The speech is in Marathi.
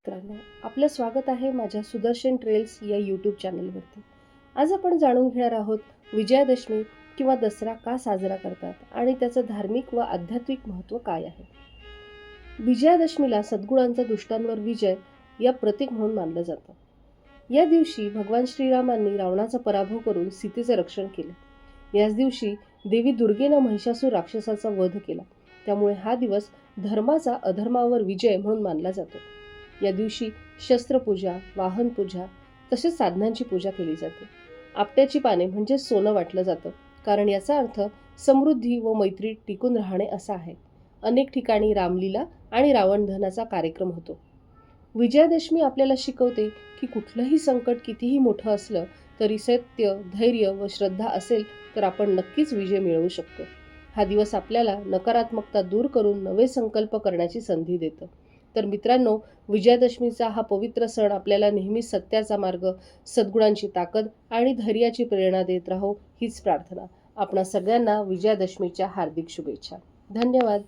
मित्रांनो, आपलं स्वागत आहे माझ्या सुदर्शन ट्रेल्स या यूट्यूब चॅनलवरती. आज आपण जाणून घेणार आहोत विजयादशमी किंवा दसरा का साजरा करतात आणि त्याचं धार्मिक व आध्यात्मिक महत्त्व काय आहे. विजयादशमीला सद्गुणांचा दुष्टांवर विजय या प्रतीक म्हणून मानलं जातं. या दिवशी भगवान श्रीरामांनी रावणाचा पराभव करून सीतेचं रक्षण केलं. याच दिवशी देवी दुर्गेनं महिषासूर राक्षसाचा वध केला. त्यामुळे हा दिवस धर्माचा अधर्मावर विजय म्हणून मानला जातो. या दिवशी शस्त्रपूजा, वाहनपूजा तसेच साधनांची पूजा केली जाते. आपट्याची पाने म्हणजे सोनं वाटलं जातं, कारण याचा अर्थ समृद्धी व मैत्री टिकून राहणे असा आहे. अनेक ठिकाणी रामलीला आणि रावण दहनाचा कार्यक्रम होतो. विजयादशमी आपल्याला शिकवते की कुठलंही संकट कितीही मोठं असलं तरी सत्य, धैर्य व श्रद्धा असेल तर आपण नक्कीच विजय मिळवू शकतो. हा दिवस आपल्याला नकारात्मकता दूर करून नवे संकल्प करण्याची संधी देतं. तर मित्रांनो, विजयादशमीचा हा पवित्र सण आपल्याला नेहमी सत्याचा मार्ग, सद्गुणांची ताकद आणि धैर्याची प्रेरणा देत राहो हीच प्रार्थना. आपणा सगळ्यांना विजयादशमीच्या हार्दिक शुभेच्छा. धन्यवाद.